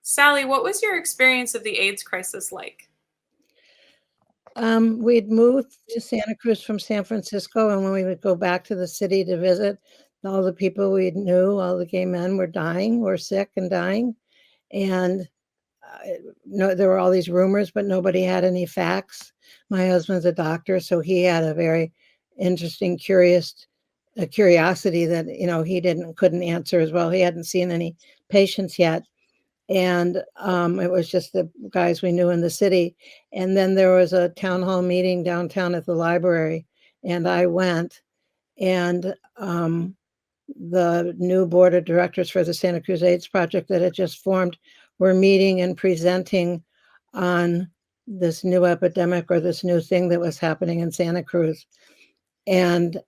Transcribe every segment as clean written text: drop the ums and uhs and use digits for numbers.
Sally, what was your experience of the AIDS crisis like? We'd moved to Santa Cruz from San Francisco, and when we would go back to the city to visit, all the people we knew, all the gay men were dying, were sick and dying. And no, there were all these rumors, but nobody had any facts. My husband's a doctor, so he had a very interesting, curiosity that he couldn't answer as well. He hadn't seen any patients yet, and it was just the guys we knew in the city. And then there was a town hall meeting downtown at the library, and I went, and the new board of directors for the Santa Cruz AIDS Project that had just formed were meeting and presenting on this new epidemic or this new thing that was happening in Santa Cruz. And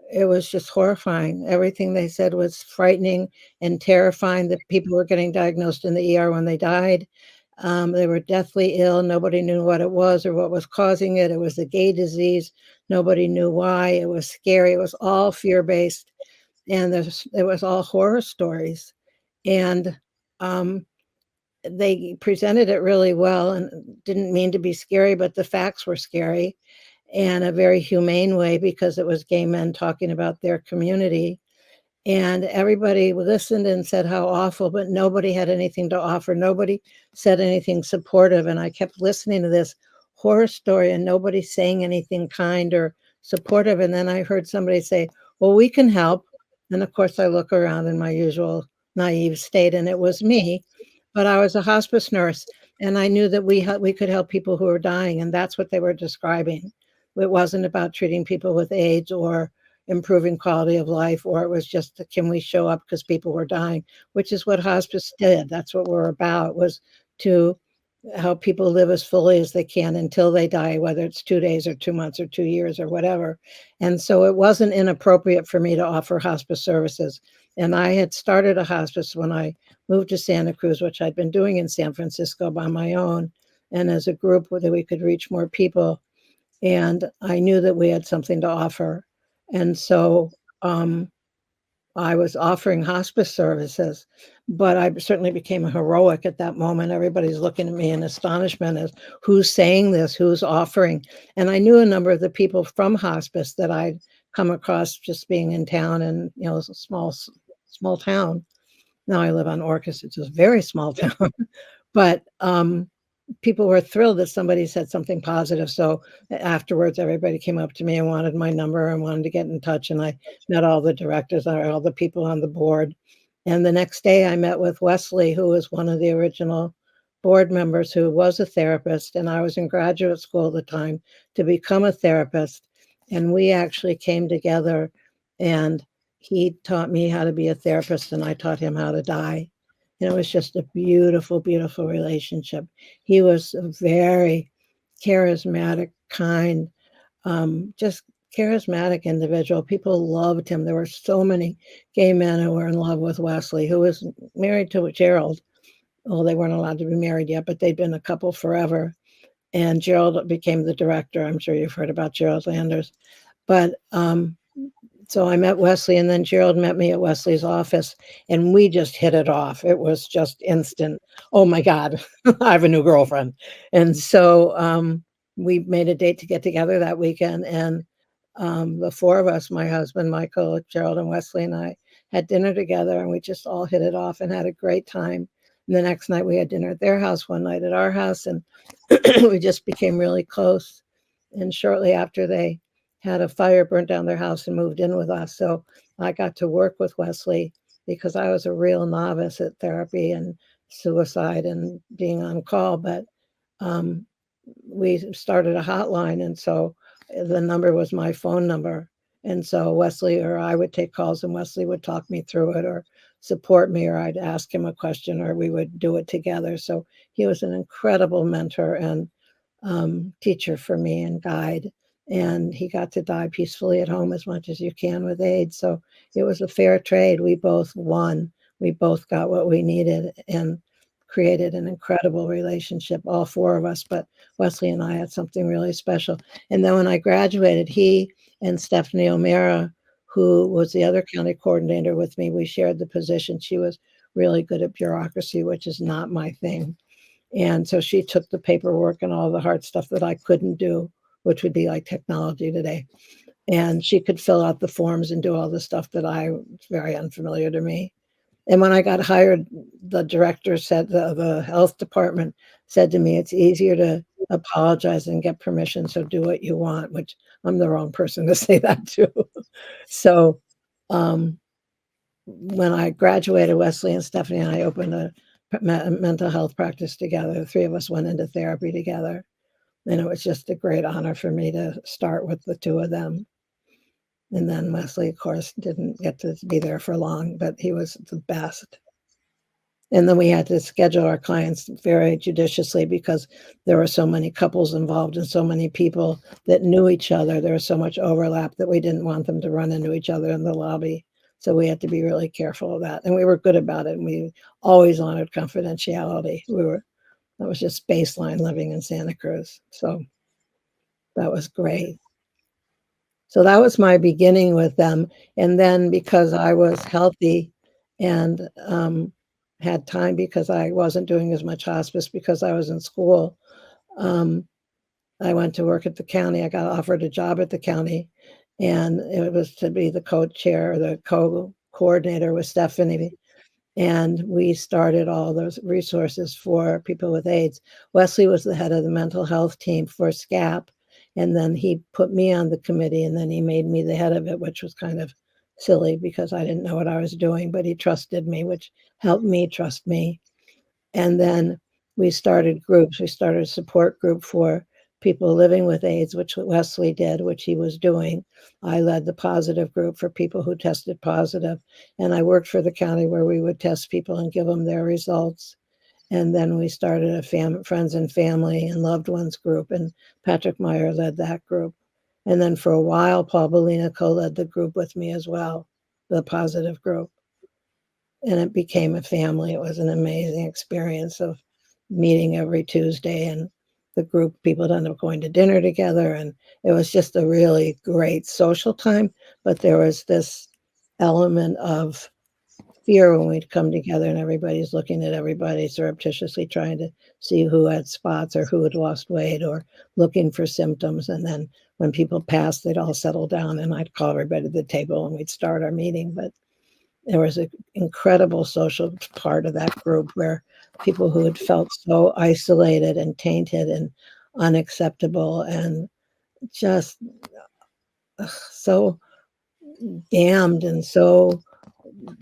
it was just horrifying. Everything they said was frightening and terrifying, that people were getting diagnosed in the ER when they died. They were deathly ill. Nobody knew what it was or what was causing it. It was a gay disease. Nobody knew why. It was scary. It was all fear-based. And it was all horror stories. And they presented it really well and didn't mean to be scary, but the facts were scary in a very humane way because it was gay men talking about their community. And everybody listened and said how awful, but nobody had anything to offer. Nobody said anything supportive. And I kept listening to this horror story and nobody saying anything kind or supportive. And then I heard somebody say, well, we can help. And of course, I look around in my usual naive state, and it was me. But I was a hospice nurse, and I knew that we could help people who were dying, and that's what they were describing. It wasn't about treating people with AIDS or improving quality of life, or it was just, can we show up because people were dying, which is what hospice did. That's what we're about, was to help people live as fully as they can until they die, whether it's 2 days or 2 months or 2 years or whatever. And so it wasn't inappropriate for me to offer hospice services. And I had started a hospice when I moved to Santa Cruz, which I'd been doing in San Francisco by my own, and as a group that we could reach more people. And I knew that we had something to offer. And so I was offering hospice services, but I certainly became heroic at that moment. Everybody's looking at me in astonishment as who's saying this, who's offering. And I knew a number of the people from hospice that I'd come across just being in town, and, it's a small town. Now I live on Orcas. It's a very small town, but people were thrilled that somebody said something positive. So afterwards, everybody came up to me and wanted my number and wanted to get in touch. And I met all the directors, all the people on the board. And the next day I met with Wesley, who was one of the original board members, who was a therapist. And I was in graduate school at the time to become a therapist. And we actually came together, and he taught me how to be a therapist and I taught him how to die. And it was just a beautiful, beautiful relationship. He was a very charismatic, kind, just charismatic individual. People loved him. There were so many gay men who were in love with Wesley, who was married to Gerald. Well, they weren't allowed to be married yet, but they'd been a couple forever. And Gerald became the director. I'm sure you've heard about Gerald Landers. But so I met Wesley, and then Gerald met me at Wesley's office, and we just hit it off. It was just instant. Oh my God, I have a new girlfriend. And so we made a date to get together that weekend. And the four of us, my husband, Michael, Gerald, and Wesley, and I had dinner together, and we just all hit it off and had a great time. And the next night we had dinner at their house, one night at our house, and we just became really close. And shortly after, they had a fire, burnt down their house, and moved in with us. So I got to work with Wesley because I was a real novice at therapy and suicide and being on call. But we started a hotline, and so the number was my phone number. And so Wesley or I would take calls, and Wesley would talk me through it or support me, or I'd ask him a question, or we would do it together. So he was an incredible mentor and teacher for me and guide. And he got to die peacefully at home as much as you can with AIDS. So it was a fair trade. We both won. We both got what we needed and created an incredible relationship, all four of us. But Wesley and I had something really special. And then when I graduated, he and Stephanie O'Mara, who was the other county coordinator with me, we shared the position. She was really good at bureaucracy, which is not my thing. And so she took the paperwork and all the hard stuff that I couldn't do, which would be like technology today. And she could fill out the forms and do all the stuff that was very unfamiliar to me. And when I got hired, the director said, the health department said to me, it's easier to apologize and get permission, so do what you want, which I'm the wrong person to say that to. So when I graduated, Wesley and Stephanie and I opened a mental health practice together. The three of us went into therapy together. And it was just a great honor for me to start with the two of them. And then Wesley, of course, didn't get to be there for long, but he was the best. And then we had to schedule our clients very judiciously because there were so many couples involved and so many people that knew each other. There was so much overlap that we didn't want them to run into each other in the lobby. So we had to be really careful of that. And we were good about it. And we always honored confidentiality. That was just baseline living in Santa Cruz. So that was great. So that was my beginning with them. And then because I was healthy and had time because I wasn't doing as much hospice because I was in school, I went to work at the county. I got offered a job at the county, and it was to be the co-chair, the co-coordinator with Stephanie. And we started all those resources for people with AIDS. Wesley was the head of the mental health team for SCAP. And then he put me on the committee, and then he made me the head of it, which was kind of silly because I didn't know what I was doing, but he trusted me, which helped me trust me. And then we started groups. We started a support group for people living with AIDS, which Wesley did, which he was doing. I led the positive group for people who tested positive. And I worked for the county where we would test people and give them their results. And then we started a friends and family and loved ones group, and Patrick Meyer led that group. And then for a while, Paul Bellina co-led the group with me as well, the positive group. And it became a family. It was an amazing experience of meeting every Tuesday, and the group people ended up going to dinner together. And it was just a really great social time. But there was this element of fear when we'd come together and everybody's looking at everybody surreptitiously trying to see who had spots or who had lost weight or looking for symptoms. And then when people passed, they'd all settle down and I'd call everybody to the table and we'd start our meeting. But there was an incredible social part of that group where people who had felt so isolated and tainted and unacceptable and just so damned and so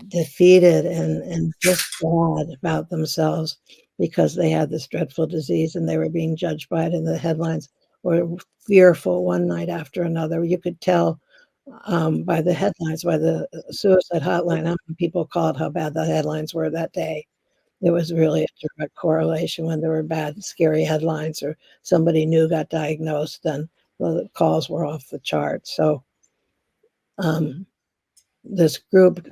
defeated and just bad about themselves because they had this dreadful disease and they were being judged by it, and the headlines were fearful one night after another. You could tell by the headlines, by the suicide hotline, how many people called how bad the headlines were that day. It was really a direct correlation. When there were bad, scary headlines or somebody new got diagnosed, then the calls were off the charts. So this group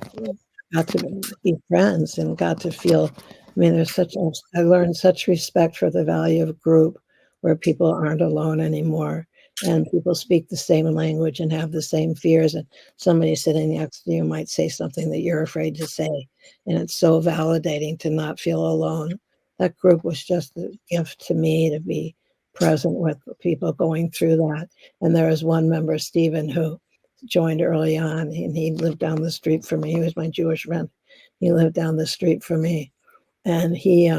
got to be friends and got to feel, I mean, I learned such respect for the value of group where people aren't alone anymore and people speak the same language and have the same fears. And somebody sitting next to you might say something that you're afraid to say. And it's so validating to not feel alone. That group was just a gift to me to be present with people going through that. And there was one member, Stephen, who joined early on, and he lived down the street from me. He was my Jewish friend. He lived down the street from me, and he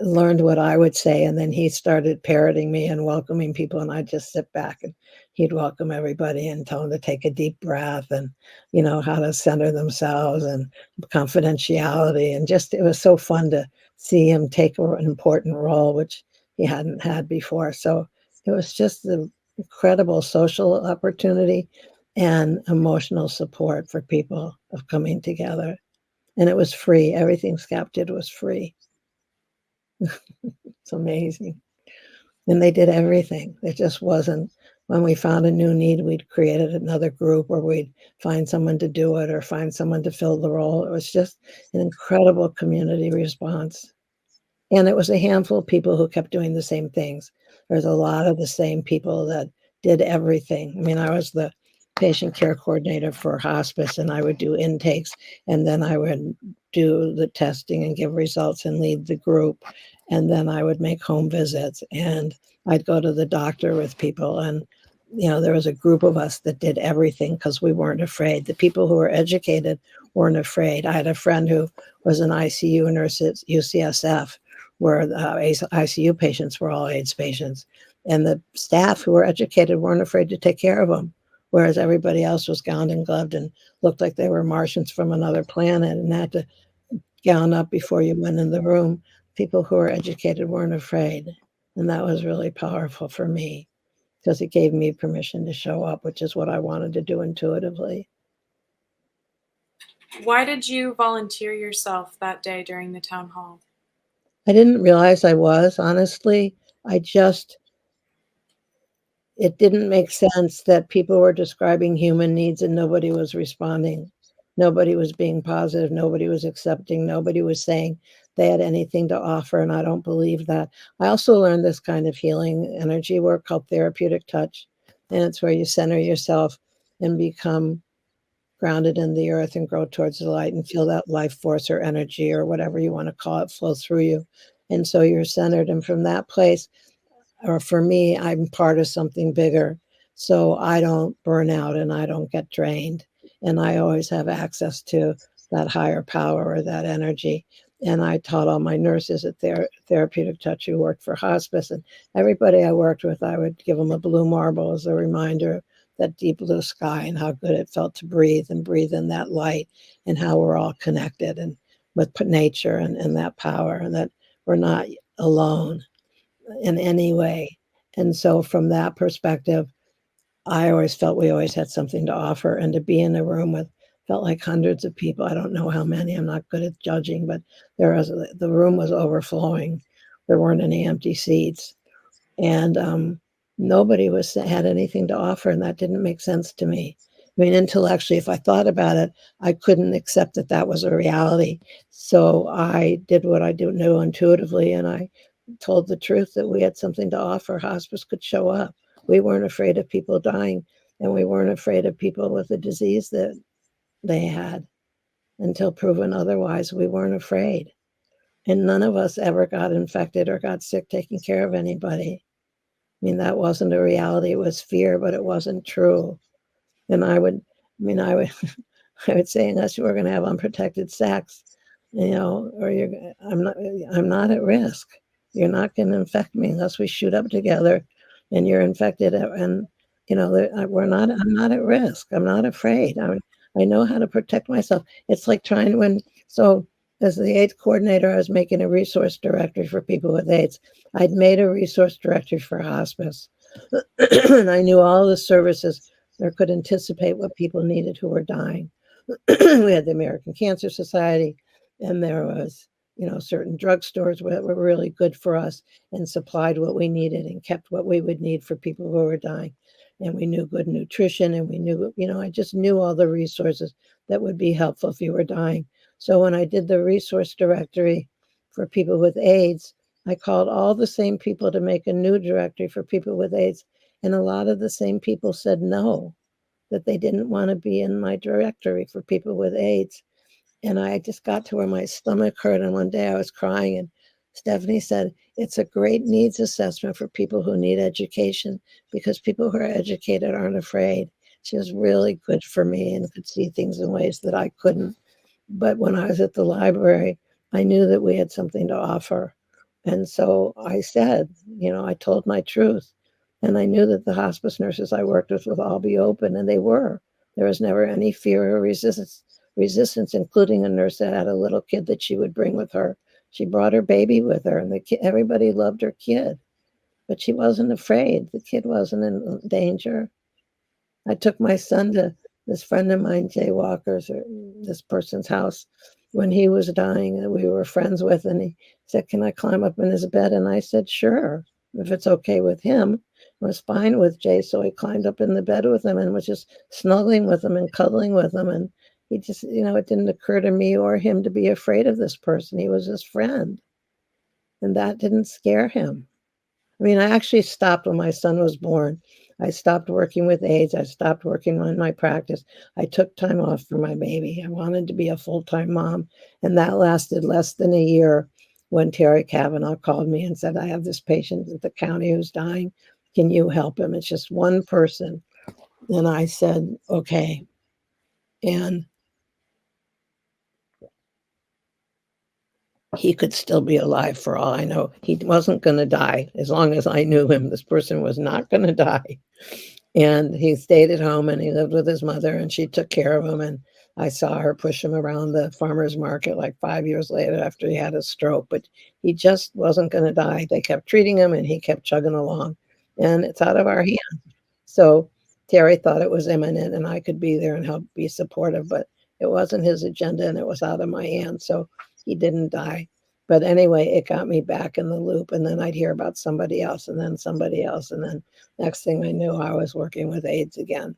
learned what I would say, and then he started parroting me and welcoming people, and I'd just sit back and he'd welcome everybody and tell them to take a deep breath and, you know, how to center themselves and confidentiality. And just, it was so fun to see him take an important role, which he hadn't had before. So it was just the incredible social opportunity and emotional support for people of coming together. And it was free. Everything SCAP did was free. It's amazing. And they did everything. It just wasn't, when we found a new need, we'd created another group or we'd find someone to do it or find someone to fill the role. It was just an incredible community response. And it was a handful of people who kept doing the same things. There's a lot of the same people that did everything. I mean, I was the patient care coordinator for hospice, and I would do intakes, and then I would do the testing and give results and lead the group. And then I would make home visits, and I'd go to the doctor with people. And, there was a group of us that did everything because we weren't afraid. The people who were educated weren't afraid. I had a friend who was an ICU nurse at UCSF, where the ICU patients were all AIDS patients. And the staff who were educated weren't afraid to take care of them, whereas everybody else was gowned and gloved and looked like they were Martians from another planet and had to gown up before you went in the room. People who were educated weren't afraid. And that was really powerful for me because it gave me permission to show up, which is what I wanted to do intuitively. Why did you volunteer yourself that day during the town hall? I didn't realize I was, honestly. It didn't make sense that people were describing human needs and nobody was responding. Nobody was being positive. Nobody was accepting. Nobody was saying they had anything to offer. And I don't believe that. I also learned this kind of healing energy work called therapeutic touch. And it's where you center yourself and become grounded in the earth and grow towards the light and feel that life force or energy or whatever you want to call it flow through you. And so you're centered. And from that place, or for me, I'm part of something bigger. So I don't burn out and I don't get drained. And I always have access to that higher power or that energy. And I taught all my nurses at Therapeutic Touch who worked for hospice. And everybody I worked with, I would give them a blue marble as a reminder of that deep blue sky and how good it felt to breathe and breathe in that light and how we're all connected and with nature and that power and that we're not alone in any way. And so from that perspective, I always felt we always had something to offer, and to be in a room with felt like hundreds of people. I don't know how many, I'm not good at judging, but the room was overflowing. There weren't any empty seats. And nobody had anything to offer, and that didn't make sense to me. I mean, intellectually, if I thought about it, I couldn't accept that that was a reality. So I did what I knew intuitively, and I told the truth that we had something to offer. Hospice could show up. We weren't afraid of people dying, and we weren't afraid of people with a disease that they had. Until proven otherwise, we weren't afraid. And none of us ever got infected or got sick taking care of anybody. I mean, that wasn't a reality. It was fear, but it wasn't true. And I would I would say, unless you were going to have unprotected sex, or I'm not at risk. You're not going to infect me unless we shoot up together and you're infected. And, I'm not at risk. I'm not afraid. I know how to protect myself. It's like so as the AIDS coordinator, I was making a resource directory for people with AIDS. I'd made a resource directory for hospice. And I knew all the services or could anticipate what people needed who were dying. We had the American Cancer Society, and there was, certain drugstores that were really good for us and supplied what we needed and kept what we would need for people who were dying. And we knew good nutrition, and we knew, I just knew all the resources that would be helpful if you were dying. So when I did the resource directory for people with AIDS, I called all the same people to make a new directory for people with AIDS. And a lot of the same people said no, that they didn't want to be in my directory for people with AIDS. And I just got to where my stomach hurt. And one day I was crying, and Stephanie said, it's a great needs assessment for people who need education, because people who are educated aren't afraid. She was really good for me and could see things in ways that I couldn't. But when I was at the library, I knew that we had something to offer. And so I said, I told my truth. And I knew that the hospice nurses I worked with would all be open, and they were. There was never any fear or resistance, including a nurse that had a little kid that she would bring with her. She brought her baby with her, and everybody loved her kid. But she wasn't afraid. The kid wasn't in danger. I took my son to this friend of mine, Jay Walker's, or this person's house when he was dying, that we were friends with. And he said, can I climb up in his bed? And I said, sure, if it's okay with him. It was fine with Jay. So he climbed up in the bed with him and was just snuggling with him and cuddling with him. And he just, it didn't occur to me or him to be afraid of this person. He was his friend. And that didn't scare him. I mean, I actually stopped when my son was born. I stopped working with AIDS. I stopped working on my practice. I took time off for my baby. I wanted to be a full-time mom. And that lasted less than a year when Terry Kavanaugh called me and said, I have this patient at the county who's dying. Can you help him? It's just one person. And I said, okay. And he could still be alive for all I know. He wasn't going to die. As long as I knew him, this person was not going to die. And he stayed at home and he lived with his mother and she took care of him. And I saw her push him around the farmer's market like 5 years later after he had a stroke. But he just wasn't going to die. They kept treating him and he kept chugging along. And it's out of our hands. So Terry thought it was imminent and I could be there and help be supportive, but it wasn't his agenda and it was out of my hands. So he didn't die. But anyway, it got me back in the loop. And then I'd hear about somebody else and then somebody else. And then next thing I knew, I was working with AIDS again.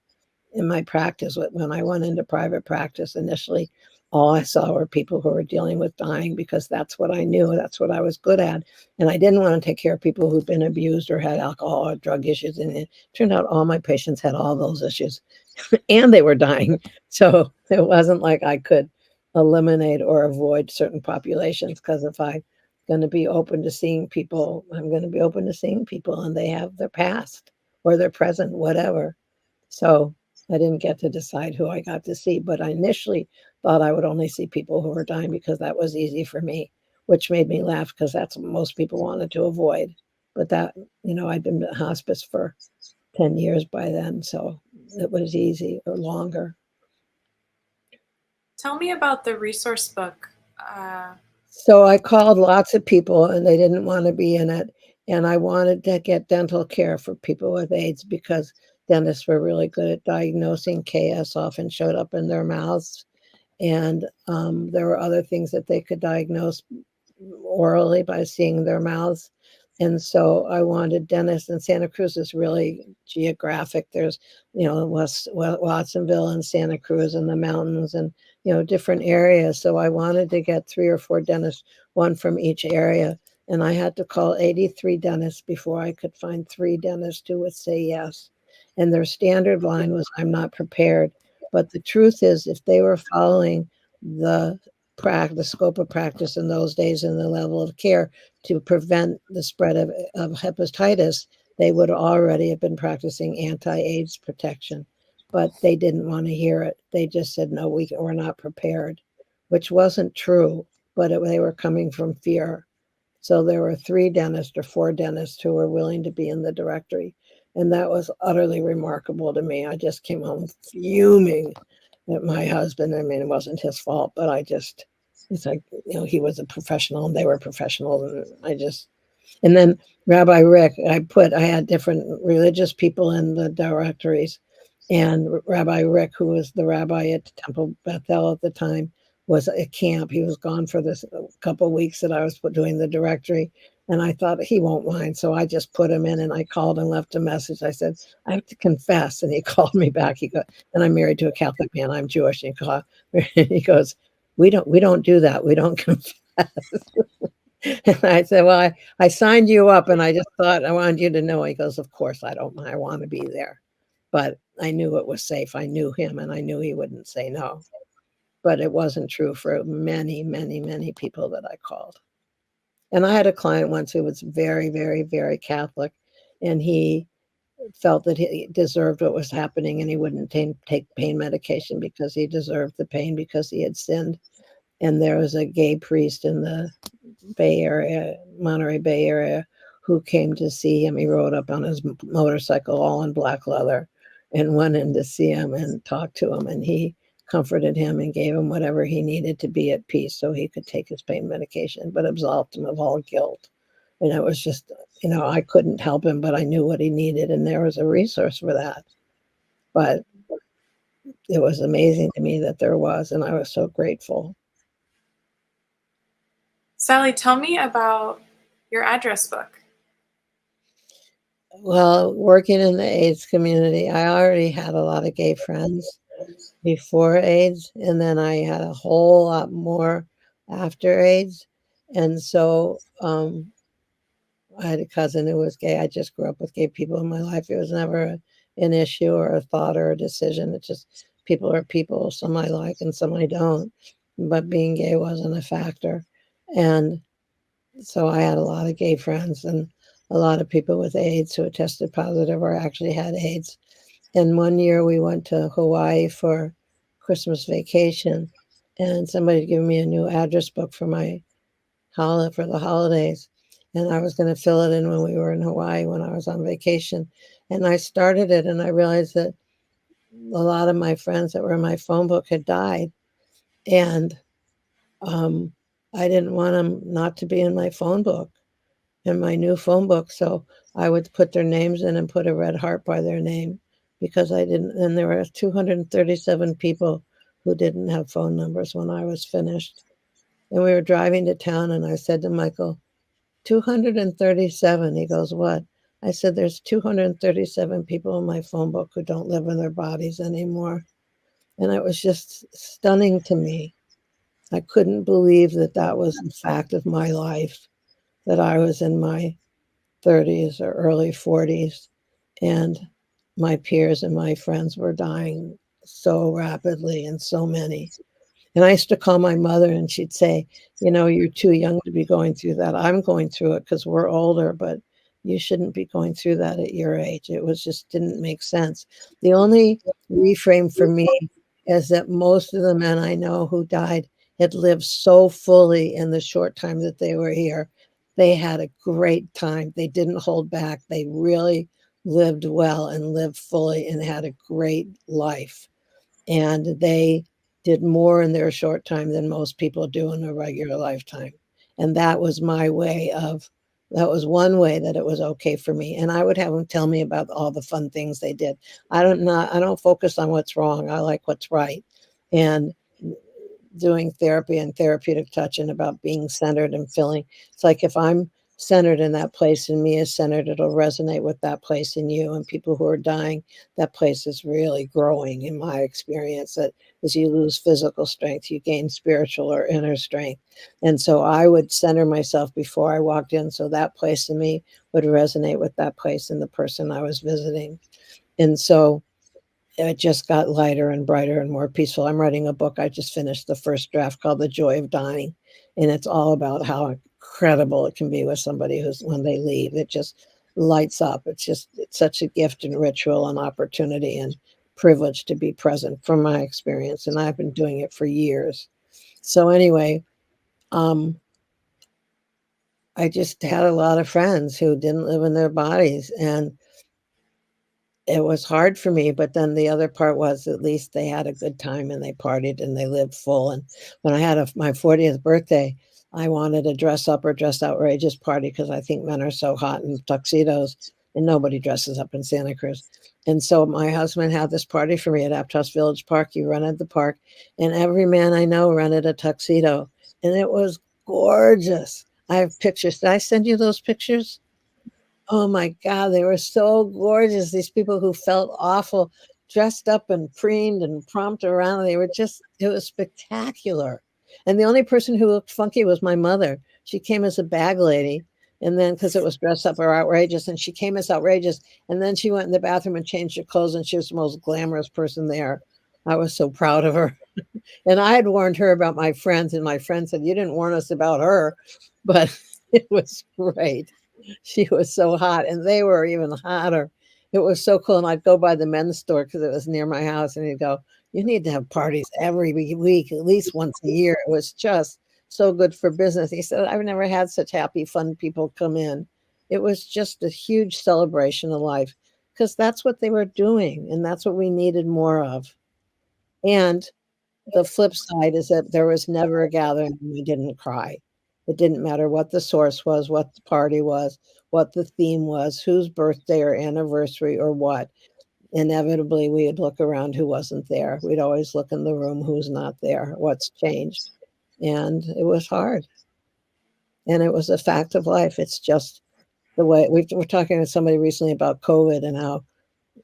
In my practice, when I went into private practice initially, all I saw were people who were dealing with dying because that's what I knew. That's what I was good at. And I didn't want to take care of people who'd been abused or had alcohol or drug issues. And it turned out all my patients had all those issues and they were dying. So it wasn't like I could eliminate or avoid certain populations because if I'm going to be open to seeing people, I'm going to be open to seeing people and they have their past or their present, whatever. So I didn't get to decide who I got to see, but I initially thought I would only see people who were dying because that was easy for me, which made me laugh because that's what most people wanted to avoid. But that, I'd been in hospice for 10 years by then, so it was easy or longer. Tell me about the resource book. So I called lots of people and they didn't want to be in it. And I wanted to get dental care for people with AIDS because dentists were really good at diagnosing. KS often showed up in their mouths. And there were other things that they could diagnose orally by seeing their mouths. And so I wanted dentists, and Santa Cruz is really geographic. There's, Watsonville and Santa Cruz and the mountains and, different areas. So I wanted to get 3 or 4 dentists, one from each area. And I had to call 83 dentists before I could find 3 dentists who would say yes. And their standard line was, I'm not prepared. But the truth is, if they were following the scope of practice in those days and the level of care to prevent the spread of hepatitis, they would already have been practicing anti-AIDS protection. But they didn't want to hear it. They just said, no, we're not prepared, which wasn't true, but they were coming from fear. So there were 3 dentists or 4 dentists who were willing to be in the directory. And that was utterly remarkable to me. I just came home fuming at my husband. I mean, it wasn't his fault, but it's like, he was a professional and they were professional. And then Rabbi Rick, I had different religious people in the directories. And Rabbi Rick, who was the rabbi at Temple Bethel at the time, was at camp. He was gone for this couple of weeks that I was doing the directory. And I thought he won't mind. So I just put him in and I called and left a message. I said, I have to confess. And he called me back. He goes, and I'm married to a Catholic man. I'm Jewish. And he goes, we don't do that. We don't confess. And I said, well, I signed you up and I just thought I wanted you to know. He goes, of course, I don't mind. I want to be there. But I knew it was safe. I knew him and I knew he wouldn't say no. But it wasn't true for many, many, many people that I called. And I had a client once who was very, very, very Catholic, and he felt that he deserved what was happening and he wouldn't take pain medication because he deserved the pain because he had sinned. And there was a gay priest in the Bay Area, Monterey Bay Area, who came to see him. He rode up on his motorcycle all in black leather and went in to see him and talk to him. And he comforted him and gave him whatever he needed to be at peace so he could take his pain medication, but absolved him of all guilt. And it was just, I couldn't help him, but I knew what he needed. And there was a resource for that. But it was amazing to me that there was, and I was so grateful. Sally, tell me about your address book. Well, working in the AIDS community, I already had a lot of gay friends before AIDS, and then I had a whole lot more after AIDS. And so I had a cousin who was gay. I just grew up with gay people in my life. It was never an issue or a thought or a decision. It's just people are people. Some I like and some I don't. But being gay wasn't a factor. And so I had a lot of gay friends and a lot of people with AIDS who had tested positive or actually had AIDS. And one year we went to Hawaii for Christmas vacation, and somebody gave me a new address book for my for the holidays. And I was going to fill it in when we were in Hawaii when I was on vacation. And I started it and I realized that a lot of my friends that were in my phone book had died. And I didn't want them not to be in my phone book, in my new phone book. So I would put their names in and put a red heart by their name because I didn't. And there were 237 people who didn't have phone numbers when I was finished. And we were driving to town and I said to Michael, 237. He goes, what? I said, there's 237 people in my phone book who don't live in their bodies anymore. And it was just stunning to me. I couldn't believe that that was the fact of my life, that I was in my 30s or early 40s and my peers and my friends were dying so rapidly and so many. And I used to call my mother and she'd say, you know, you're too young to be going through that. I'm going through it because we're older, but you shouldn't be going through that at your age. It was just didn't make sense. The only reframe for me is that most of the men I know who died had lived so fully in the short time that they were here. They had a great time. They didn't hold back. They really lived well and lived fully and had a great life. And they did more in their short time than most people do in a regular lifetime. And that was my way of, that was one way that it was okay for me. And I would have them tell me about all the fun things they did. I don't focus on what's wrong. I like what's right. And doing therapy and therapeutic touch and about being centered and feeling, it's like if I'm centered in that place and me is centered, it'll resonate with that place in you. And people who are dying, that place is really growing in my experience. That as you lose physical strength, you gain spiritual or inner strength. And so I would center myself before I walked in. So that place in me would resonate with that place in the person I was visiting. And so it just got lighter and brighter and more peaceful. I'm writing a book. I just finished the first draft called The Joy of Dying. And it's all about how incredible it can be with somebody who's, when they leave, it just lights up. It's such a gift and ritual and opportunity and privilege to be present from my experience. And I've been doing it for years. So anyway, I just had a lot of friends who didn't live in their bodies, and it was hard for me, but then the other part was at least they had a good time and they partied and they lived full. And when I had my 40th birthday, I wanted a dress up or dress outrageous party because I think men are so hot in tuxedos and nobody dresses up in Santa Cruz. And so my husband had this party for me at Aptos Village Park. He rented the park and every man I know rented a tuxedo and it was gorgeous. I have pictures. Did I send you those pictures? Oh my God, they were so gorgeous. These people who felt awful, dressed up and preened and prompted around. They were just, it was spectacular. And the only person who looked funky was my mother. She came as a bag lady. And then, because it was dressed up or outrageous, and she came as outrageous. And then she went in the bathroom and changed her clothes, and she was the most glamorous person there. I was so proud of her. And I had warned her about my friends, and my friend said, you didn't warn us about her, but it was great. She was so hot and they were even hotter. It was so cool. And I'd go by the men's store because it was near my house and he'd go, you need to have parties every week, at least once a year. It was just so good for business. He said, I've never had such happy, fun people come in. It was just a huge celebration of life because that's what they were doing. And that's what we needed more of. And the flip side is that there was never a gathering and we didn't cry. It didn't matter what the source was, what the party was, what the theme was, whose birthday or anniversary or what. Inevitably, we would look around who wasn't there. We'd always look in the room who's not there, what's changed. And it was hard. And it was a fact of life. It's just the way we were talking to somebody recently about COVID and how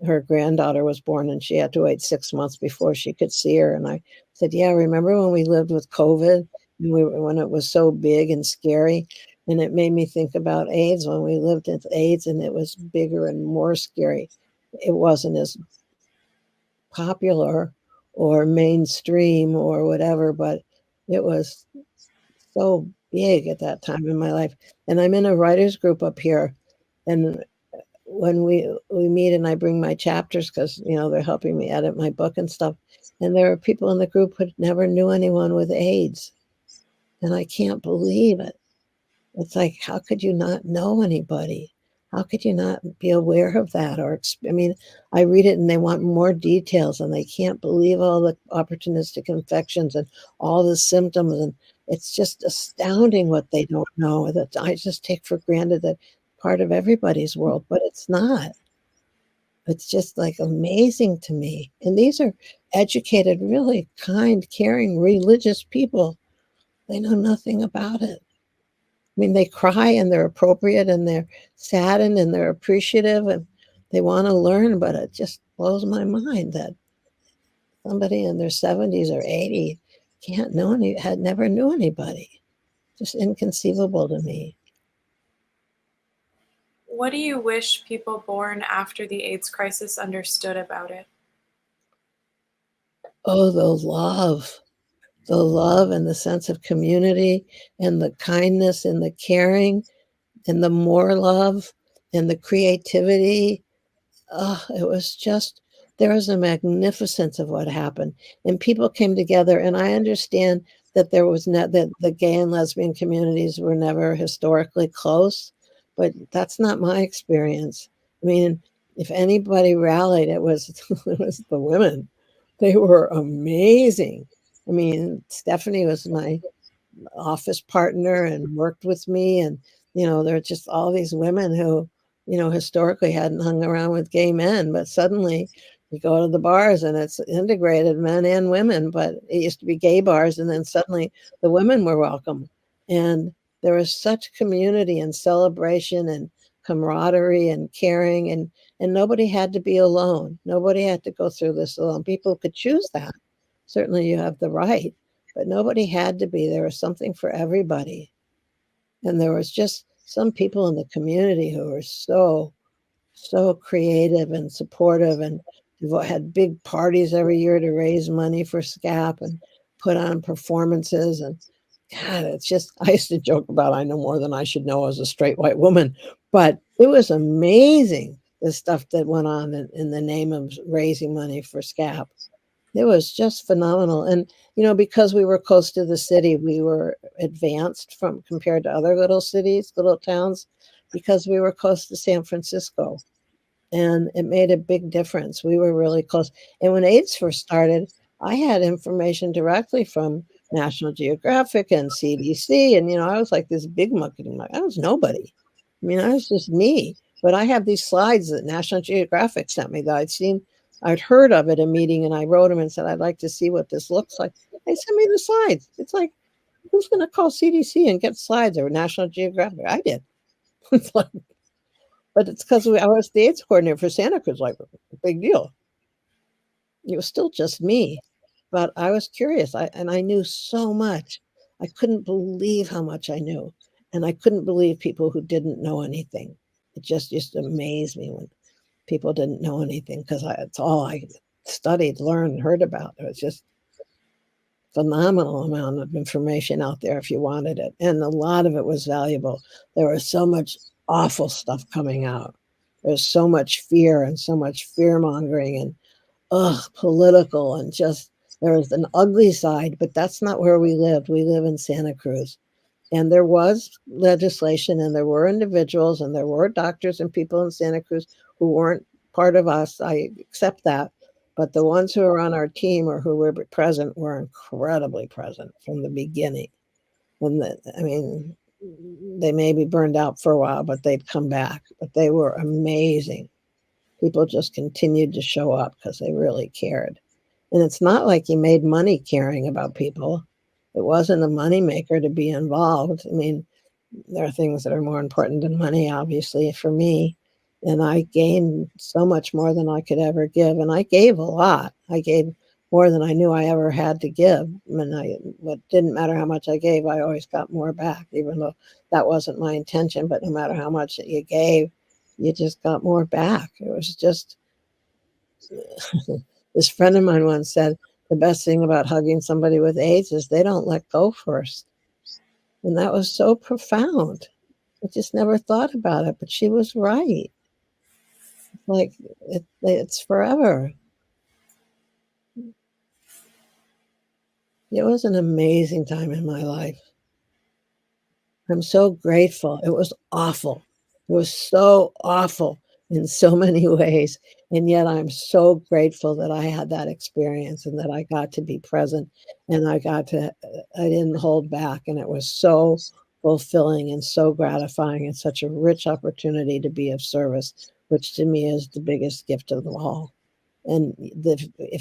her granddaughter was born and she had to wait 6 months before she could see her. And I said, yeah, remember when we lived with COVID and when it was so big and scary? And it made me think about AIDS when we lived with AIDS, and it was bigger and more scary. It wasn't as popular or mainstream or whatever, but it was so big at that time in my life. And I'm in a writers group up here, and when we meet and I bring my chapters because they're helping me edit my book and stuff, and there are people in the group who never knew anyone with AIDS, and I can't believe it. It's like, how could you not know anybody? How could you not be aware of that? I read it and they want more details and they can't believe all the opportunistic infections and all the symptoms. And it's just astounding what they don't know that I just take for granted that part of everybody's world, but it's not. It's just like amazing to me. And these are educated, really kind, caring, religious people. They know nothing about it. They cry and they're appropriate and they're saddened and they're appreciative and they want to learn, but it just blows my mind that somebody in their 70s or 80 had never knew anybody. Just inconceivable to me. What do you wish people born after the AIDS crisis understood about it? Oh, the love and the sense of community and the kindness and the caring and the more love and the creativity. Oh, it was just, there was a magnificence of what happened. And people came together, and I understand that that the gay and lesbian communities were never historically close, but that's not my experience. If anybody rallied, it was it was the women. They were amazing. Stephanie was my office partner and worked with me. And, there are just all these women who, historically hadn't hung around with gay men, but suddenly you go to the bars and it's integrated men and women, but it used to be gay bars. And then suddenly the women were welcome. And there was such community and celebration and camaraderie and caring, and nobody had to be alone. Nobody had to go through this alone. People could choose that. Certainly you have the right, but nobody had to be. There was something for everybody. And there was just some people in the community who were so creative and supportive and had big parties every year to raise money for SCAP and put on performances. And God, it's just, I used to joke about I know more than I should know as a straight white woman, but it was amazing, the stuff that went on in the name of raising money for SCAP. It was just phenomenal. And, because we were close to the city, we were advanced compared to other little cities, little towns, because we were close to San Francisco. And it made a big difference. We were really close. And when AIDS first started, I had information directly from National Geographic and CDC. And, I was like this big monkey. I was nobody. I was just me. But I have these slides that National Geographic sent me that I'd heard of at a meeting, and I wrote them and said, I'd like to see what this looks like. They sent me the slides. It's like, who's going to call CDC and get slides or National Geographic? I did. But it's because I was the AIDS coordinator for Santa Cruz, like a big deal. It was still just me, but I was curious. And I knew so much. I couldn't believe how much I knew. And I couldn't believe people who didn't know anything. It just amazed me when people didn't know anything, because it's all I studied, learned, heard about. It was just phenomenal amount of information out there if you wanted it. And a lot of it was valuable. There was so much awful stuff coming out. There's so much fear and so much fear mongering and political, and just there was an ugly side, but that's not where we lived. We live in Santa Cruz. And there was legislation, and there were individuals, and there were doctors and people in Santa Cruz who weren't part of us. I accept that. But the ones who were on our team or who were present were incredibly present from the beginning. They may be burned out for a while, but they'd come back. But they were amazing. People just continued to show up because they really cared. And it's not like you made money caring about people. It wasn't a moneymaker to be involved. There are things that are more important than money, obviously, for me. And I gained so much more than I could ever give. And I gave a lot. I gave more than I knew I ever had to give. It didn't matter how much I gave, I always got more back, even though that wasn't my intention. But no matter how much you gave, you just got more back. It was just, this friend of mine once said, the best thing about hugging somebody with AIDS is they don't let go first. And that was so profound. I just never thought about it, but she was right. Like, it's forever. It was an amazing time in my life. I'm so grateful. It was awful. It was so awful in so many ways. And yet I'm so grateful that I had that experience and that I got to be present and I didn't hold back. And it was so fulfilling and so gratifying and such a rich opportunity to be of service, which to me is the biggest gift of them all. And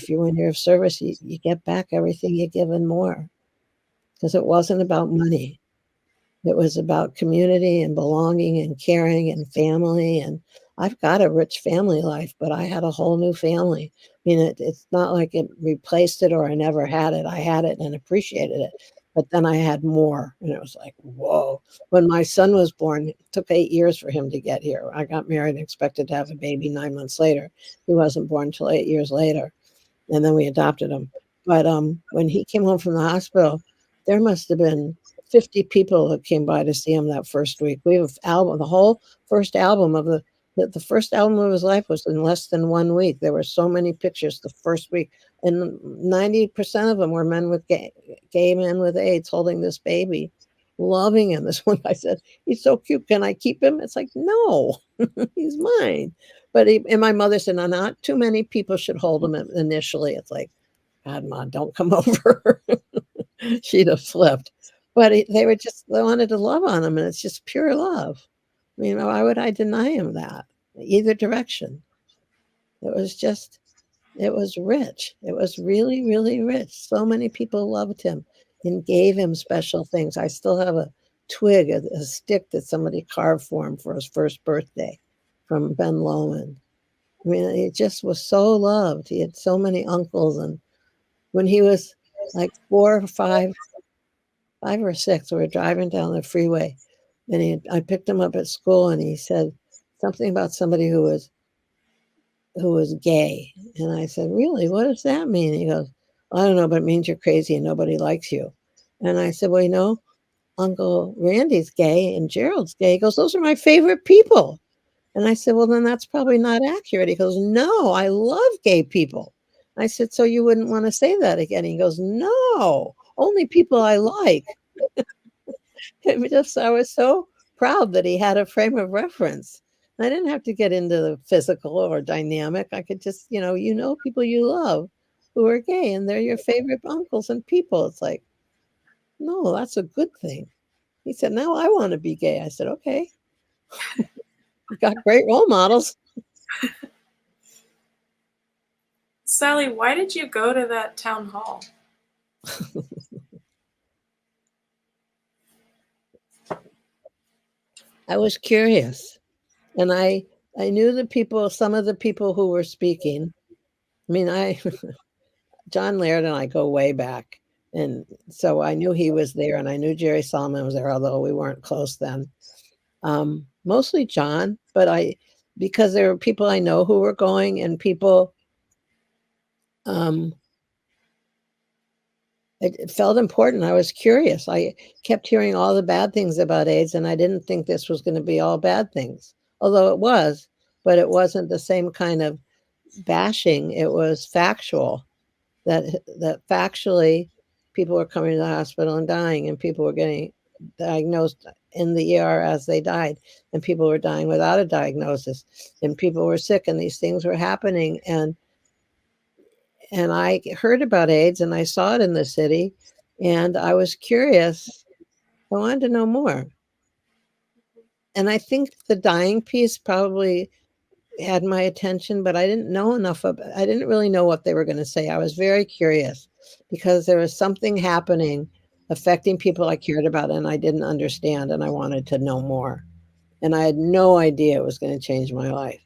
when you're of service, you get back everything you give and more, because it wasn't about money. It was about community and belonging and caring and family. And I've got a rich family life, but I had a whole new family. I mean, it's not like it replaced it or I never had it. I had it and appreciated it. But then I had more. And it was like, whoa. When my son was born, it took 8 years for him to get here. I got married and expected to have a baby 9 months later. He wasn't born until 8 years later. And then we adopted him. But when he came home from the hospital, there must have been 50 people that came by to see him that first week. We have the whole first album of the first album of his life was in less than 1 week. There were so many pictures the first week, and 90% of them were men with gay men with AIDS holding this baby, loving him. This one guy said, "He's so cute. Can I keep him?" It's like, no, he's mine. And my mother said, no, not too many people should hold him initially. It's like, God, Mom, don't come over. She'd have flipped. But they wanted to love on him, and it's just pure love. I mean, why would I deny him that? Either direction. It was rich. It was really, really rich. So many people loved him and gave him special things. I still have a twig, a stick that somebody carved for him for his first birthday from Ben Lomond. I mean, he just was so loved. He had so many uncles. And when he was like 4 or 5 or 6, we were driving down the freeway, and I picked him up at school, and he said something about somebody who was gay. And I said, really? What does that mean? He goes, I don't know, but it means you're crazy and nobody likes you. And I said, well, Uncle Randy's gay and Gerald's gay. He goes, those are my favorite people. And I said, well, then that's probably not accurate. He goes, no, I love gay people. I said, so you wouldn't want to say that again? He goes, no, only people I like. I was so proud that he had a frame of reference. I didn't have to get into the physical or dynamic. I could just, people you love who are gay and they're your favorite uncles and people. It's like, no, that's a good thing. He said, now I want to be gay. I said, okay. You got great role models. Sally, why did you go to that town hall? I was curious, and I knew some of the people who were speaking. I mean, John Laird and I go way back, and so I knew he was there, and I knew Jerry Solomon was there, although we weren't close then. Mostly John, but because there were people I know who were going, and people, it felt important. I was curious. I kept hearing all the bad things about AIDS, and I didn't think this was going to be all bad things, although it was, but it wasn't the same kind of bashing. It was factual, that factually people were coming to the hospital and dying, and people were getting diagnosed in the ER as they died, and people were dying without a diagnosis, and people were sick, and these things were happening. And I heard about AIDS, and I saw it in the city, and I was curious. I wanted to know more. And I think the dying piece probably had my attention, but I didn't know enough I didn't really know what they were going to say. I was very curious because there was something happening affecting people I cared about, and I didn't understand, and I wanted to know more. And I had no idea it was going to change my life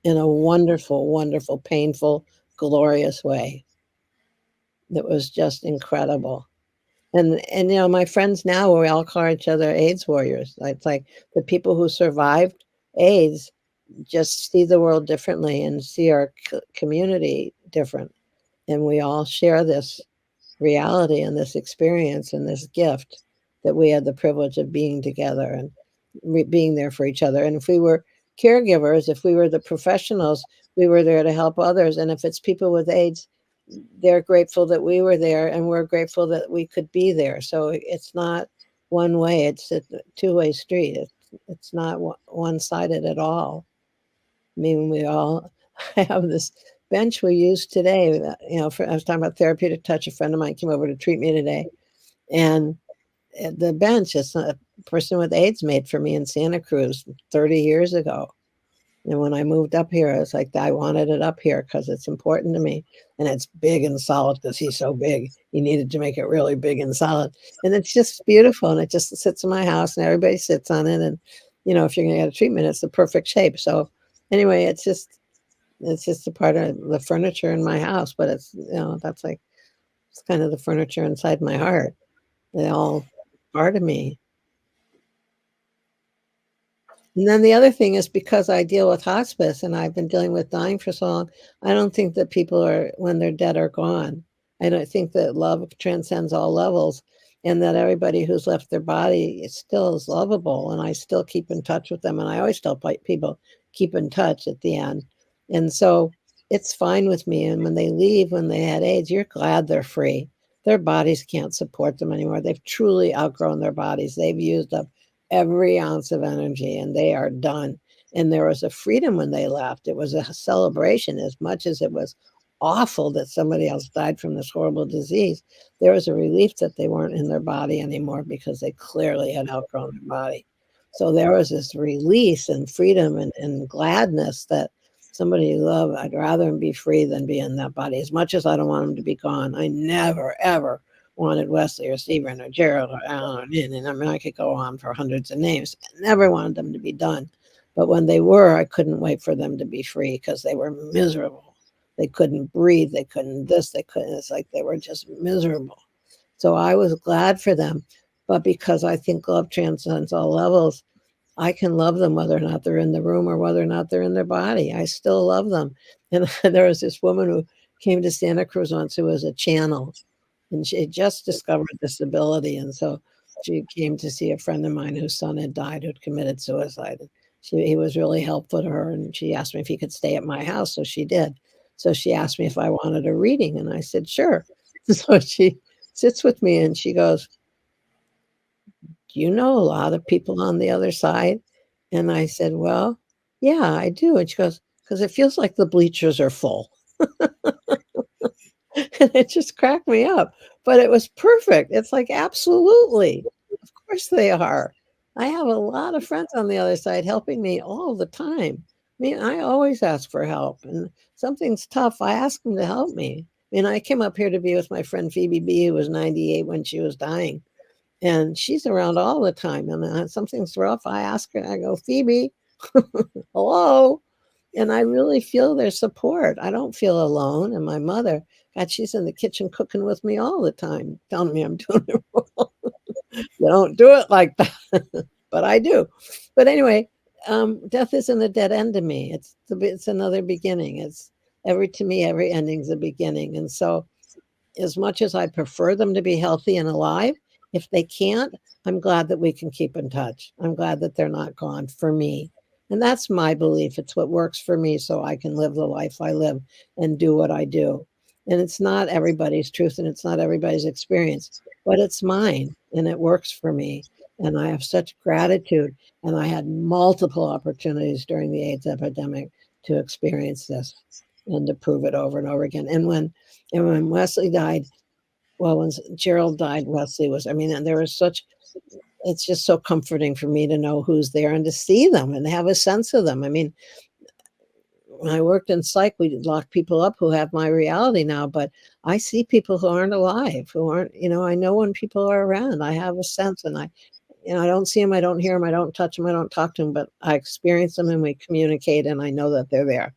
in a wonderful, wonderful, painful, glorious way. that was just incredible. And my friends now, we all call each other AIDS warriors. It's like the people who survived AIDS just see the world differently and see our community different. And we all share this reality and this experience and this gift that we had the privilege of being together and being there for each other. And if we were caregivers, if we were the professionals, we were there to help others. And if it's people with AIDS, they're grateful that we were there and we're grateful that we could be there. So it's not one way, it's a two-way street. It's not one-sided at all. I mean, we all have this bench we use today. I was talking about therapeutic touch. A friend of mine came over to treat me today, and the bench is a person with AIDS made for me in Santa Cruz 30 years ago. And when I moved up here, I was like, I wanted it up here because it's important to me. And it's big and solid because he's so big. He needed to make it really big and solid. And it's just beautiful. And it just sits in my house and everybody sits on it. And, if you're going to get a treatment, it's the perfect shape. So anyway, it's just a part of the furniture in my house. But it's, that's like, it's kind of the furniture inside my heart. They all part of me. And then the other thing is because I deal with hospice and I've been dealing with dying for so long, I don't think that people when they're dead, are gone. I don't think that love transcends all levels and that everybody who's left their body still is lovable. And I still keep in touch with them. And I always tell people, keep in touch at the end. And so it's fine with me. And when they leave, when they had AIDS, you're glad they're free. Their bodies can't support them anymore. They've truly outgrown their bodies. They've used up every ounce of energy and they are done. And there was a freedom when they left. It was a celebration. As much as it was awful that somebody else died from this horrible disease, there was a relief that they weren't in their body anymore because they clearly had outgrown their body. So there was this release and freedom and gladness that somebody you love, I'd rather him be free than be in that body. As much as I don't want him to be gone, I never, ever wanted Wesley or Stephen or Gerald or Alan, and I mean, I could go on for hundreds of names. I never wanted them to be done. But when they were, I couldn't wait for them to be free because they were miserable. They couldn't breathe. They couldn't this. They couldn't. It's like they were just miserable. So I was glad for them. But because I think love transcends all levels, I can love them whether or not they're in the room or whether or not they're in their body. I still love them. And there was this woman who came to Santa Cruz once who was a channel. And she had just discovered disability. And so she came to see a friend of mine whose son had died, who'd committed suicide. He was really helpful to her. And she asked me if he could stay at my house. So she did. So she asked me if I wanted a reading. And I said, sure. So she sits with me and she goes, do you know a lot of people on the other side? And I said, well, yeah, I do. And she goes, because it feels like the bleachers are full. And it just cracked me up, but it was perfect. It's like, absolutely. Of course they are. I have a lot of friends on the other side helping me all the time. I mean, I always ask for help and something's tough. I ask them to help me. I mean, I came up here to be with my friend Phoebe B, who was 98 when she was dying. And she's around all the time. And something's rough. I ask her, I go, Phoebe, hello. And I really feel their support. I don't feel alone. And my mother, God, she's in the kitchen cooking with me all the time, telling me I'm doing it wrong. You don't do it like that, but I do. But anyway, death isn't a dead end to me. It's another beginning. To me, every ending's a beginning. And so as much as I prefer them to be healthy and alive, if they can't, I'm glad that we can keep in touch. I'm glad that they're not gone for me. And that's my belief. It's what works for me so I can live the life I live and do what I do. And it's not everybody's truth and it's not everybody's experience, but it's mine and it works for me. And I have such gratitude. And I had multiple opportunities during the AIDS epidemic to experience this and to prove it over and over again. And when Wesley died, well, when Gerald died, Wesley was, and there was it's just so comforting for me to know who's there and to see them and have a sense of them. I mean, when I worked in psych, we locked people up who have my reality now, but I see people who aren't alive, who aren't, I know when people are around. I have a sense and I don't see them, I don't hear them, I don't touch them, I don't talk to them, but I experience them and we communicate and I know that they're there.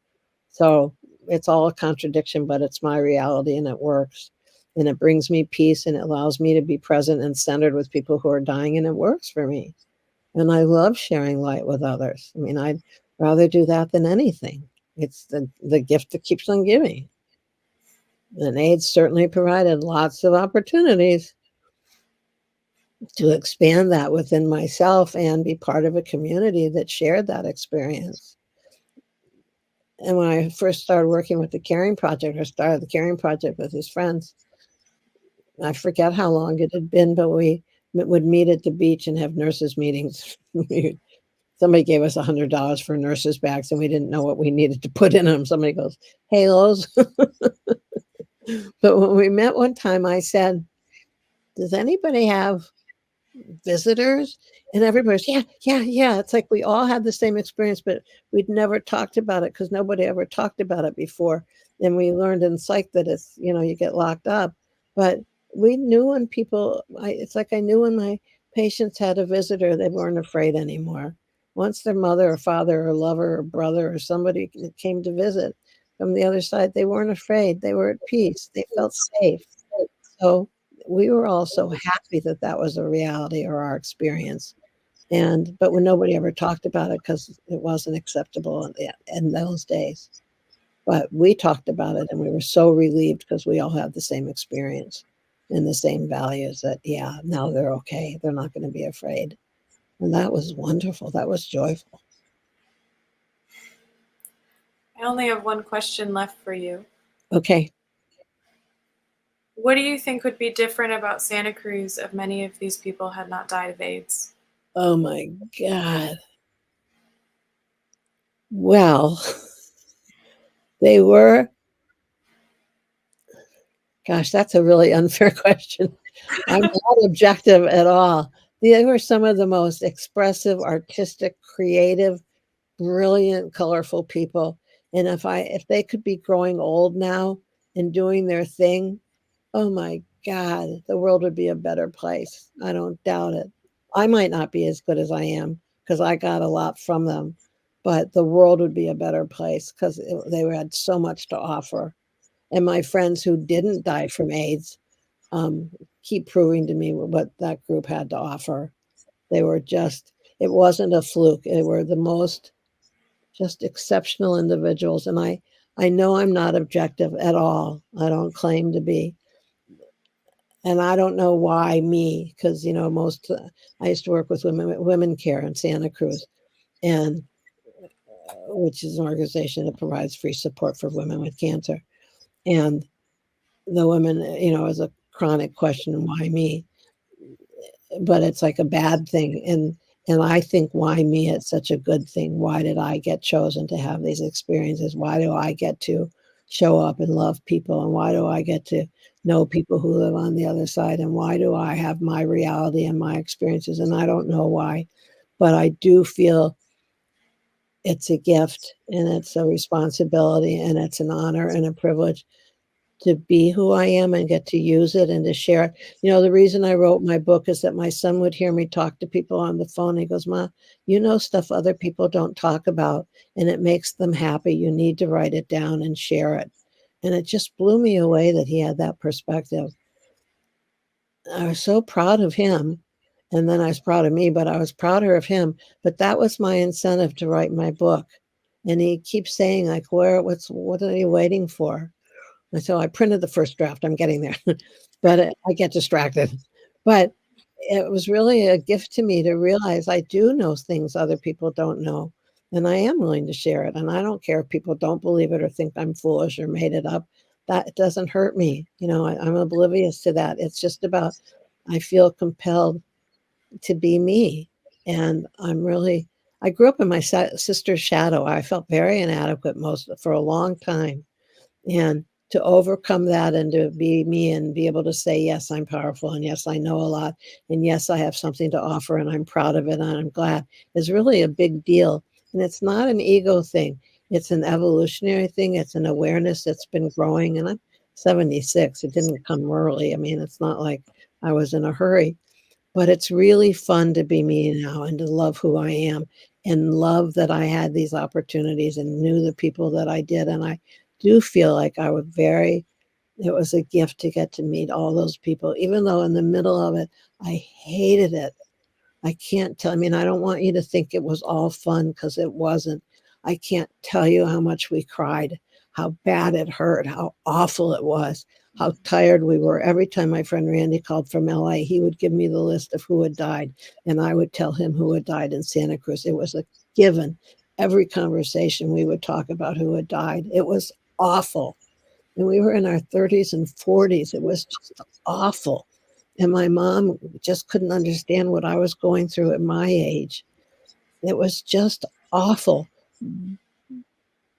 So it's all a contradiction, but it's my reality and it works. and it brings me peace, and it allows me to be present and centered with people who are dying, and it works for me. And I love sharing light with others. I mean, I'd rather do that than anything. It's the gift that keeps on giving. And AIDS certainly provided lots of opportunities to expand that within myself and be part of a community that shared that experience. And when I first started working with the Caring Project, or started the Caring Project with his friends, I forget how long it had been, but we would meet at the beach and have nurses meetings. Somebody gave us $100 for nurses' bags, and we didn't know what we needed to put in them. Somebody goes, halos. But when we met one time, I said, does anybody have visitors? And everybody's, yeah. It's like we all had the same experience, but we'd never talked about it because nobody ever talked about it before. And we learned in psych that it's, you get locked up. But we knew when it's like I knew when my patients had a visitor, they weren't afraid anymore. Once their mother or father or lover or brother or somebody came to visit from the other side, they weren't afraid. They were at peace. They felt safe. So we were all so happy that that was a reality or our experience. But when nobody ever talked about it because it wasn't acceptable in those days. But we talked about it, and we were so relieved because we all had the same experience and the same values that, now they're okay. They're not going to be afraid. And that was wonderful. That was joyful. I only have one question left for you. Okay. What do you think would be different about Santa Cruz if many of these people had not died of AIDS? Oh, my God. Well, they were. Gosh, that's a really unfair question. I'm not objective at all. They were some of the most expressive, artistic, creative, brilliant, colorful people. And if they could be growing old now and doing their thing, oh my God, the world would be a better place. I don't doubt it. I might not be as good as I am because I got a lot from them, but the world would be a better place because they had so much to offer. And my friends who didn't die from AIDS keep proving to me what that group had to offer. They were it wasn't a fluke. They were the most just exceptional individuals. And I know I'm not objective at all. I don't claim to be. And I don't know why me, because, I used to work with women care in Santa Cruz, and which is an organization that provides free support for women with cancer. And the women, is a chronic question, why me? But it's like a bad thing. And I think, why me? It's such a good thing. Why did I get chosen to have these experiences? Why do I get to show up and love people? And why do I get to know people who live on the other side? And why do I have my reality and my experiences? And I don't know why, but I do feel it's a gift, and it's a responsibility, and it's an honor and a privilege to be who I am and get to use it and to share it. The reason I wrote my book is that my son would hear me talk to people on the phone. He goes, Ma, stuff other people don't talk about, and it makes them happy. You need to write it down and share it. And it just blew me away that he had that perspective. I was so proud of him. And then I was proud of me, but I was prouder of him. But that was my incentive to write my book. And he keeps saying, like, what are you waiting for? And so I printed the first draft. I'm getting there, but I get distracted. But it was really a gift to me to realize I do know things other people don't know, and I am willing to share it. And I don't care if people don't believe it or think I'm foolish or made it up. That doesn't hurt me. I'm oblivious to that. It's just about, I feel compelled to be me. And I grew up in my sister's shadow. I felt very inadequate for a long time. And to overcome that and to be me and be able to say, yes, I'm powerful, and yes, I know a lot, and yes, I have something to offer, and I'm proud of it, and I'm glad, is really a big deal. And it's not an ego thing. It's an evolutionary thing. It's an awareness that's been growing. And I'm 76. It didn't come early. I mean, it's not like I was in a hurry, but it's really fun to be me now and to love who I am and love that I had these opportunities and knew the people that I did. And I do feel like I was very It was a gift to get to meet all those people, even though in the middle of it, I hated it. I can't tell. I mean, I don't want you to think it was all fun because it wasn't. I can't tell you how much we cried, how bad it hurt, how awful it was, how tired we were. Every time my friend Randy called from LA, he would give me the list of who had died, and I would tell him who had died in Santa Cruz. It was a given. Every conversation we would talk about who had died. It was awful. And we were in our 30s and 40s. It was just awful. And my mom just couldn't understand what I was going through at my age. It was just awful.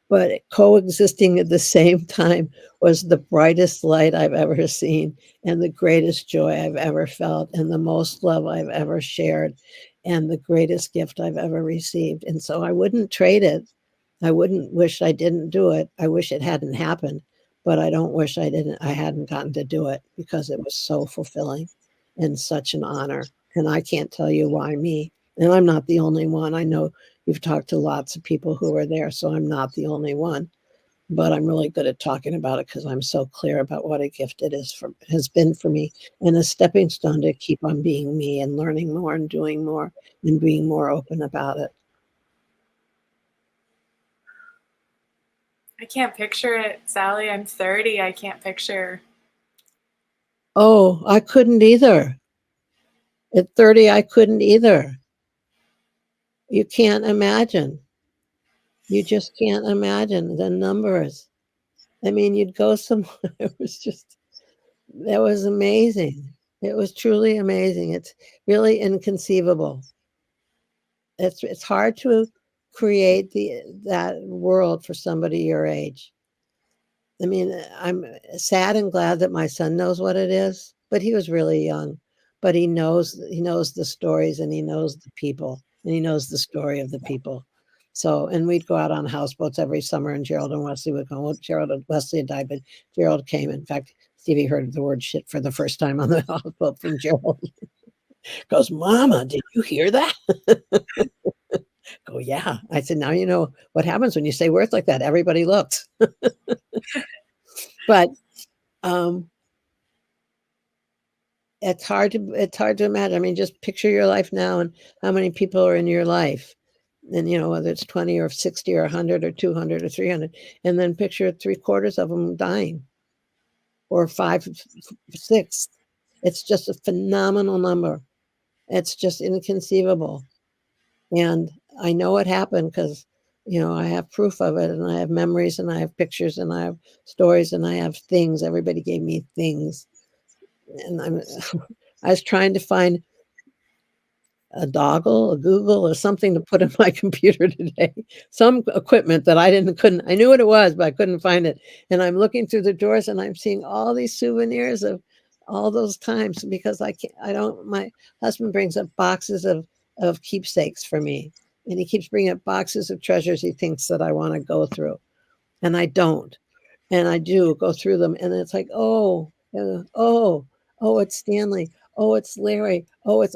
But coexisting at the same time was the brightest light I've ever seen and the greatest joy I've ever felt and the most love I've ever shared and the greatest gift I've ever received. And so I wouldn't trade it. I wouldn't wish I didn't do it. I wish it hadn't happened, but I don't wish I hadn't gotten to do it because it was so fulfilling and such an honor. And I can't tell you why me. And I'm not the only one. I know you've talked to lots of people who were there, so I'm not the only one. But I'm really good at talking about it because I'm so clear about what a gift it has been for me and a stepping stone to keep on being me and learning more and doing more and being more open about it. I can't picture it, Sally. I'm 30. I can't picture. Oh, I couldn't either. At 30, I couldn't either. You can't imagine. You just can't imagine the numbers. I mean, you'd go somewhere. It was just, that was amazing. It was truly amazing. It's really inconceivable. It's hard to create that world for somebody your age. I mean, I'm sad and glad that my son knows what it is, but he was really young. But he knows the stories and he knows the people and he knows the story of the people. So, and we'd go out on houseboats every summer, and Gerald and Wesley would go. Well, Gerald and Wesley had died, but Gerald came. In fact, Stevie heard the word shit for the first time on the houseboat from Gerald. Goes, Mama, did you hear that? Go, yeah. I said, now you know what happens when you say words like that. Everybody looks. But it's hard to imagine. I mean, just picture your life now and how many people are in your life. And, you know, whether it's 20 or 60 or 100 or 200 or 300, and then picture 3/4 of them dying or 5/6. It's just a phenomenal number. It's just inconceivable. And I know it happened because, you know, I have proof of it and I have memories and I have pictures and I have stories and I have things. Everybody gave me things. And I was trying to find a Doggle, a Google, or something to put in my computer today. Some equipment that I knew what it was, but I couldn't find it. And I'm looking through the drawers and I'm seeing all these souvenirs of all those times because my husband brings up boxes of keepsakes for me. And he keeps bringing up boxes of treasures he thinks that I want to go through. And I don't. And I do go through them. And it's like, oh, it's Stanley. Oh, it's Larry. Oh, it's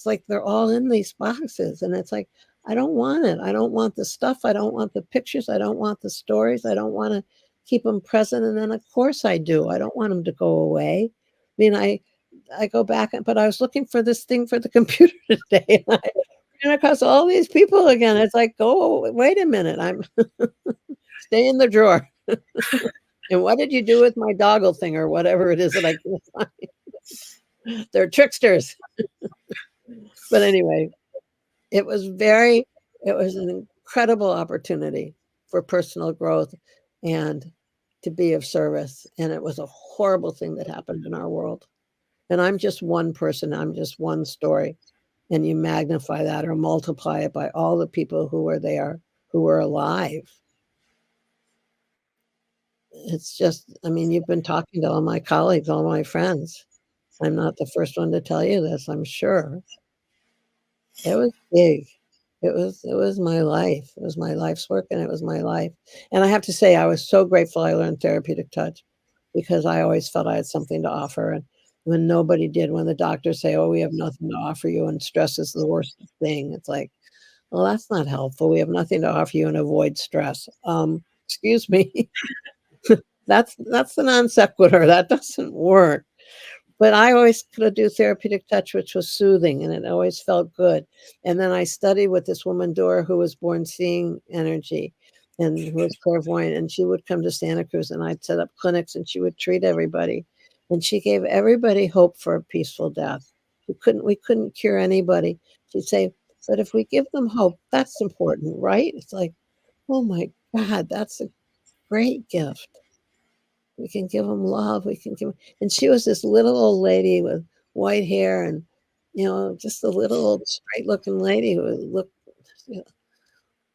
like they're all in these boxes. And it's like, I don't want it. I don't want the stuff. I don't want the pictures. I don't want the stories. I don't want to keep them present. And then of course I do. I don't want them to go away. I mean, I go back, but I was looking for this thing for the computer today. And I ran across all these people again. It's like, oh, wait a minute. I'm stay in the drawer. And what did you do with my Doggle thing or whatever it is that I can't find? They're tricksters. But anyway, it was an incredible opportunity for personal growth and to be of service. And it was a horrible thing that happened in our world. And I'm just one person. I'm just one story. And you magnify that or multiply it by all the people who were there, who were alive. It's just, I mean, you've been talking to all my colleagues, all my friends. I'm not the first one to tell you this, I'm sure. It was big. It was my life. It was my life's work and it was my life. And I have to say, I was so grateful I learned therapeutic touch because I always felt I had something to offer. And when nobody did, when the doctors say, oh, we have nothing to offer you and stress is the worst thing, it's like, well, that's not helpful. We have nothing to offer you and avoid stress. Excuse me. That's the non sequitur. That doesn't work. But I always could do therapeutic touch, which was soothing, and it always felt good. And then I studied with this woman, Dora, who was born seeing energy and who was clairvoyant, and she would come to Santa Cruz, and I'd set up clinics, and she would treat everybody. And she gave everybody hope for a peaceful death. We couldn't cure anybody. She'd say, but if we give them hope, that's important, right? It's like, oh my God, that's a great gift. We can give them love. We can give, and she was this little old lady with white hair and, just a little old straight looking lady who looked, you know,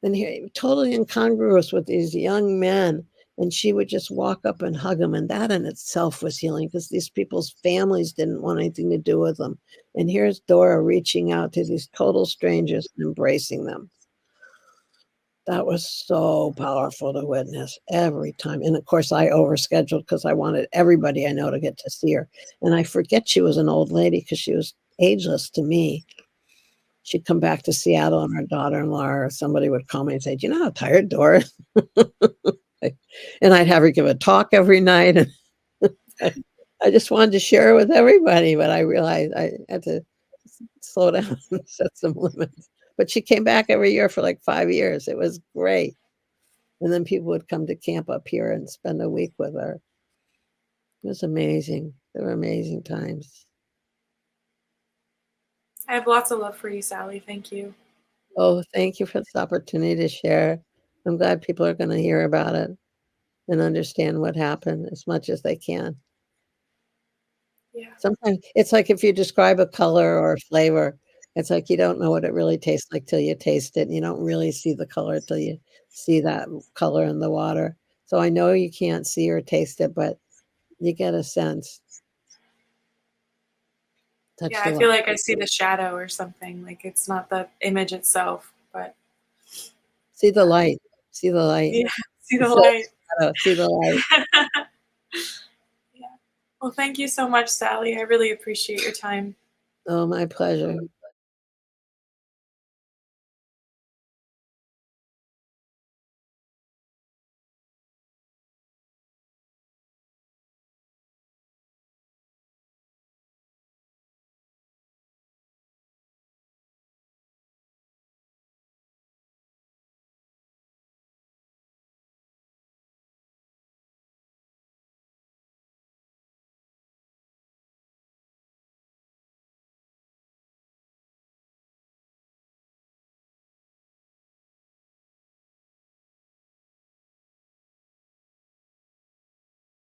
and here totally incongruous with these young men. And she would just walk up and hug them. And that in itself was healing because these people's families didn't want anything to do with them. And here's Dora reaching out to these total strangers and embracing them. That was so powerful to witness every time, and of course, I overscheduled because I wanted everybody I know to get to see her, and I forget she was an old lady because she was ageless to me. She'd come back to Seattle, and her daughter-in-law or somebody would call me and say, "Do you know how tired Dora is?" And I'd have her give a talk every night, and I I just wanted to share it with everybody, but I realized I had to slow down and set some limits. But she came back every year for, like, 5 years. It was great. And then people would come to camp up here and spend a week with her. It was amazing. They were amazing times. I have lots of love for you, Sally. Thank you. Oh, thank you for this opportunity to share. I'm glad people are gonna hear about it and understand what happened as much as they can. Yeah. Sometimes it's like if you describe a color or a flavor, it's like you don't know what it really tastes like till you taste it, and you don't really see the color till you see that color in the water. So I know you can't see or taste it, but you get a sense. Touch Yeah, the I water. feel like I see the shadow or something. Like it's not the image itself, but See the light. See the light. yeah, see the Instead of light. shadow, see the light. Yeah. Well, thank you so much, Sally. I really appreciate your time. Oh, my pleasure.